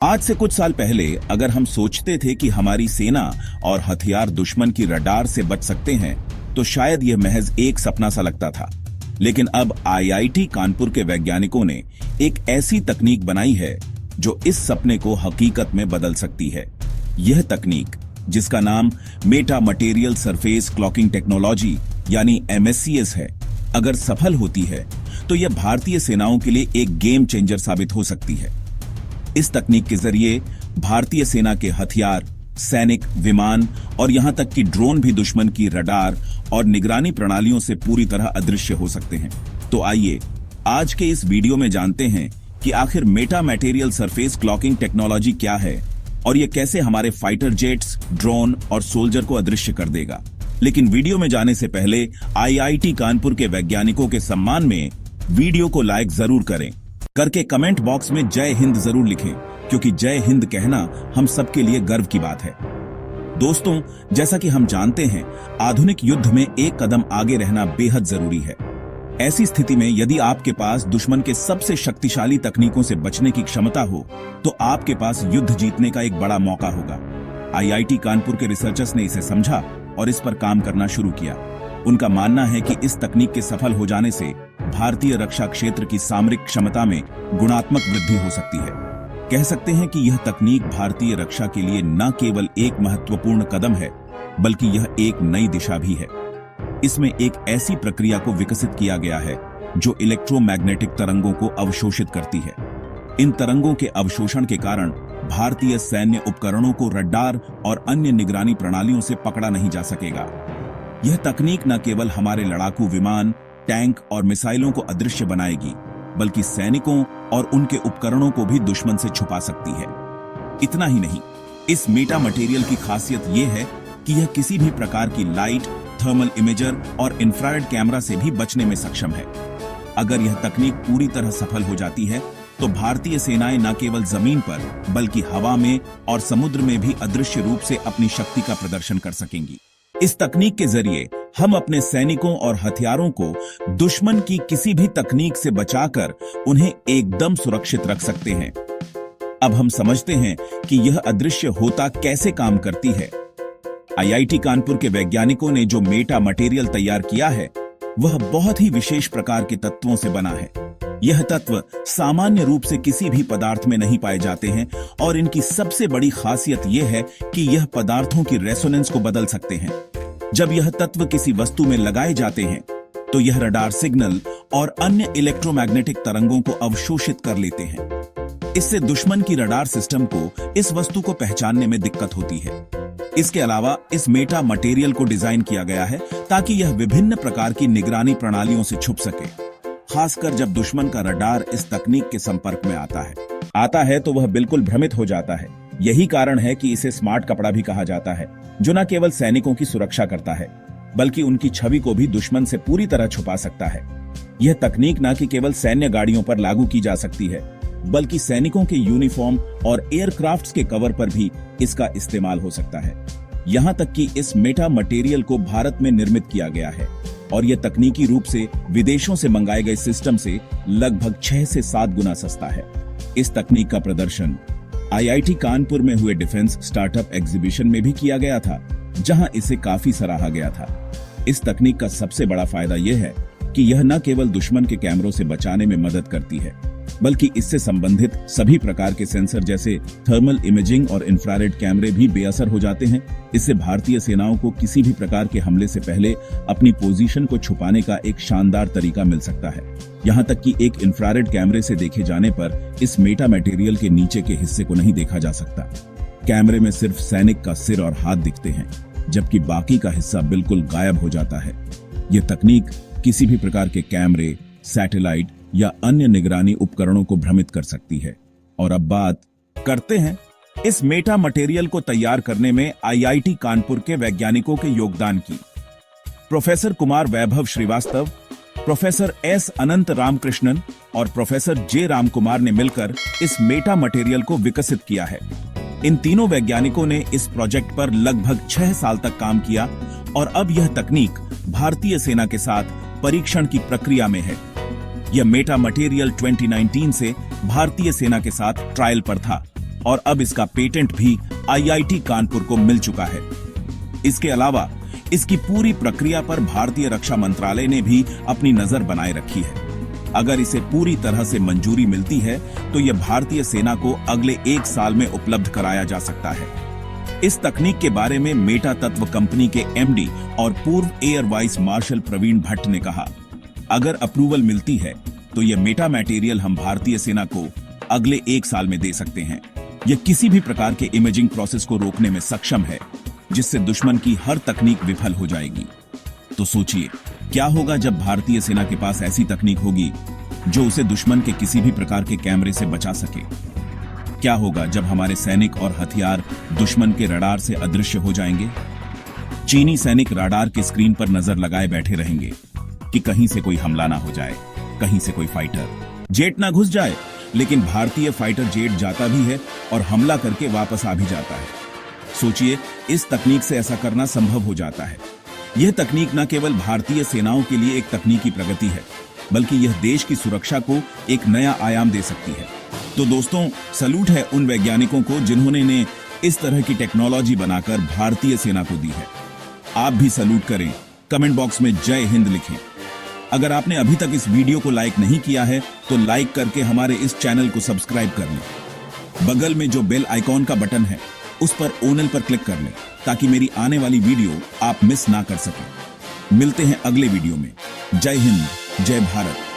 आज से कुछ साल पहले अगर हम सोचते थे कि हमारी सेना और हथियार दुश्मन की रडार से बच सकते हैं तो शायद यह महज एक सपना सा लगता था। लेकिन अब आईआईटी कानपुर के वैज्ञानिकों ने एक ऐसी तकनीक बनाई है जो इस सपने को हकीकत में बदल सकती है। यह तकनीक, जिसका नाम Meta material surface clocking technology यानी MSCS है, अगर सफल होती है तो यह भारतीय सेनाओं के लिए एक गेम चेंजर साबित हो सकती है। इस तकनीक के जरिए भारतीय सेना के हथियार, सैनिक, विमान और यहां तक कि ड्रोन भी दुश्मन की रडार और निगरानी प्रणालियों से पूरी तरह अदृश्य हो सकते हैं। तो आइए आज के इस वीडियो में जानते हैं कि आखिर Meta material surface clocking technology क्या है और यह कैसे हमारे फाइटर जेट्स, ड्रोन और सोल्जर को अदृश्य कर देगा। लेकिन वीडियो में जाने से पहले आईआईटी कानपुर के वैज्ञानिकों के सम्मान में वीडियो को लाइक जरूर करें, करके कमेंट बॉक्स में जय हिंद जरूर लिखें, क्योंकि जय हिंद कहना हम सबके लिए गर्व की बात है। दोस्तों, जैसा कि हम जानते हैं, आधुनिक युद्ध में एक कदम आगे रहना बेहद जरूरी है। ऐसी स्थिति में यदि आपके पास दुश्मन के सबसे शक्तिशाली तकनीकों से बचने की क्षमता हो तो आपके पास युद्ध जीतने का एक बड़ा मौका होगा। आईआईटी कानपुर के रिसर्चर्स ने इसे समझा और इस पर काम करना शुरू किया। उनका मानना है कि इस तकनीक के सफल हो जाने से भारतीय रक्षा क्षेत्र की सामरिक क्षमता में गुणात्मक वृद्धि हो सकती है। कह सकते हैं कि यह तकनीक भारतीय रक्षा के लिए न केवल एक महत्वपूर्ण कदम है, बल्कि यह एक नई दिशा भी है। इसमें एक ऐसी प्रक्रिया को विकसित किया गया है जो इलेक्ट्रोमैग्नेटिक तरंगों को अवशोषित करती है। इन तरंगों के अवशोषण के कारण भारतीय सैन्य उपकरणों को रडार और अन्य निगरानी प्रणालियों से पकड़ा नहीं जा सकेगा। यह तकनीक न केवल हमारे लड़ाकू विमान, टैंक और मिसाइलों को अदृश्य बनाएगी, बल्कि सैनिकों और उनके उपकरणों को भी दुश्मन से छुपा सकती है। इतना ही नहीं, इस मेटा मटेरियल की खासियत यह है कि यह किसी भी प्रकार की लाइट, थर्मल इमेजर और इंफ्रारेड कैमरा से भी बचने में सक्षम है। अगर यह तकनीक पूरी तरह सफल हो जाती है तो भारतीय सेनाएं न केवल जमीन पर बल्कि हवा में और समुद्र में भी अदृश्य रूप से अपनी शक्ति का प्रदर्शन कर सकेंगी। इस तकनीक के जरिए हम अपने सैनिकों और हथियारों को दुश्मन की किसी भी तकनीक से बचाकर उन्हें एकदम सुरक्षित रख सकते हैं। अब हम समझते हैं कि यह अदृश्य होता कैसे काम करती है। आईआईटी कानपुर के वैज्ञानिकों ने जो मेटा मटेरियल तैयार किया है वह बहुत ही विशेष प्रकार के तत्वों से बना है। यह तत्व सामान्य रूप से किसी भी पदार्थ में नहीं पाए जाते हैं और इनकी सबसे बड़ी खासियत यह है कि यह पदार्थों की रेजोनेंस को बदल सकते हैं। जब यह तत्व किसी वस्तु में लगाए जाते हैं तो यह रडार सिग्नल और अन्य इलेक्ट्रोमैग्नेटिक तरंगों को अवशोषित कर लेते हैं। इससे दुश्मन की रडार सिस्टम को इस वस्तु को पहचानने में दिक्कत होती है। इसके अलावा इस मेटा मटेरियल को डिजाइन किया गया है ताकि यह विभिन्न प्रकार की निगरानी प्रणालियों से छुप सके, खासकर जब दुश्मन का रडार इस तकनीक के संपर्क में आता है तो वह बिल्कुल भ्रमित हो जाता है। यही कारण है कि इसे स्मार्ट कपड़ा भी कहा जाता है, जो न केवल सैनिकों की सुरक्षा करता है बल्कि उनकी छवि को भी दुश्मन से पूरी तरह छुपा सकता है। यह तकनीक न कि केवल सैन्य गाड़ियों पर लागू की जा सकती है, बल्कि सैनिकों के यूनिफॉर्म और एयरक्राफ्ट्स के कवर पर भी इसका इस्तेमाल हो सकता है। यहां तक कि इस मेटा मटेरियल को भारत में निर्मित किया गया है और यह तकनीकी रूप से विदेशों से मंगाए गए सिस्टम से लगभग 6 से 7 गुना सस्ता है। इस तकनीक का प्रदर्शन आईआईटी कानपुर में हुए डिफेंस स्टार्टअप एग्जीबिशन में भी किया गया था, जहां इसे काफी सराहा गया था। इस तकनीक का सबसे बड़ा फायदा यह है कि यह न केवल दुश्मन के कैमरों से बचाने में मदद करती है, बल्कि इससे संबंधित सभी प्रकार के सेंसर जैसे थर्मल इमेजिंग और इंफ्रारेड कैमरे भी बेअसर हो जाते हैं। इससे भारतीय सेनाओं को किसी भी प्रकार के हमले से पहले अपनी पोजीशन को छुपाने का एक शानदार तरीका मिल सकता है। यहाँ तक कि एक इंफ्रारेड कैमरे से देखे जाने पर इस मेटा मटेरियल के नीचे के हिस्से को नहीं देखा जा सकता। कैमरे में सिर्फ सैनिक का सिर और हाथ दिखते हैं, जबकि बाकी का हिस्सा बिल्कुल गायब हो जाता है। यह तकनीक किसी भी प्रकार के कैमरे, सैटेलाइट या अन्य निगरानी उपकरणों को भ्रमित कर सकती है। और अब बात करते हैं इस मेटा मटेरियल को तैयार करने में आईआईटी कानपुर के वैज्ञानिकों के योगदान की। प्रोफेसर कुमार वैभव श्रीवास्तव, प्रोफेसर एस अनंत रामकृष्णन और प्रोफेसर जे राम कुमार ने मिलकर इस मेटा मटेरियल को विकसित किया है। इन तीनों वैज्ञानिकों ने इस प्रोजेक्ट पर लगभग 6 साल तक काम किया और अब यह तकनीक भारतीय सेना के साथ परीक्षण की प्रक्रिया में है। यह मेटा मटेरियल 2019 से भारतीय सेना के साथ ट्रायल पर था और अब इसका पेटेंट भी आईआईटी कानपुर को मिल चुका है। इसके अलावा इसकी पूरी प्रक्रिया पर भारतीय रक्षा मंत्रालय ने भी अपनी नजर बनाए रखी है। अगर इसे पूरी तरह से मंजूरी मिलती है तो यह भारतीय सेना को अगले 1 साल में उपलब्ध कराया जा सकता है। इस तकनीक के बारे में मेटा तत्व कंपनी के एमडी और पूर्व air vice marshal Praveen Bhatt ने कहा, अगर अप्रूवल मिलती है तो यह मेटा मटेरियल हम भारतीय सेना को अगले 1 साल में दे सकते हैं। यह किसी भी प्रकार के इमेजिंग प्रोसेस को रोकने में सक्षम है, जिससे दुश्मन की हर तकनीक विफल हो जाएगी। तो सोचिए, क्या होगा जब भारतीय सेना के पास ऐसी तकनीक होगी जो उसे दुश्मन के किसी भी प्रकार के कैमरे से बचा सके। क्या होगा जब हमारे सैनिक और हथियार दुश्मन के रडार से अदृश्य हो जाएंगे। चीनी सैनिक रडार के स्क्रीन पर नजर लगाए बैठे रहेंगे कि कहीं से कोई हमला ना हो जाए, कहीं से कोई फाइटर जेट ना घुस जाए। लेकिन भारतीय फाइटर जेट जाता भी है और हमला करके वापस आ भी जाता है। सोचिए, इस तकनीक से ऐसा करना संभव हो जाता है। यह तकनीक न केवल भारतीय सेनाओं के लिए एक तकनीकी प्रगति है, बल्कि यह देश की सुरक्षा को एक नया आयाम दे सकती है। तो दोस्तों, सलूट है उन वैज्ञानिकों को जिन्होंने ने इस तरह की टेक्नोलॉजी बनाकर भारतीय सेना को दी है। आप भी सलूट करें, कमेंट बॉक्स में जय हिंद लिखें। अगर आपने अभी तक इस वीडियो को लाइक नहीं किया है तो लाइक करके हमारे इस चैनल को सब्सक्राइब कर लें। बगल में जो बेल आइकॉन का बटन है उस पर ओनल पर क्लिक कर लें, ताकि मेरी आने वाली वीडियो आप मिस ना कर सकें। मिलते हैं अगले वीडियो में। जय हिंद, जय भारत।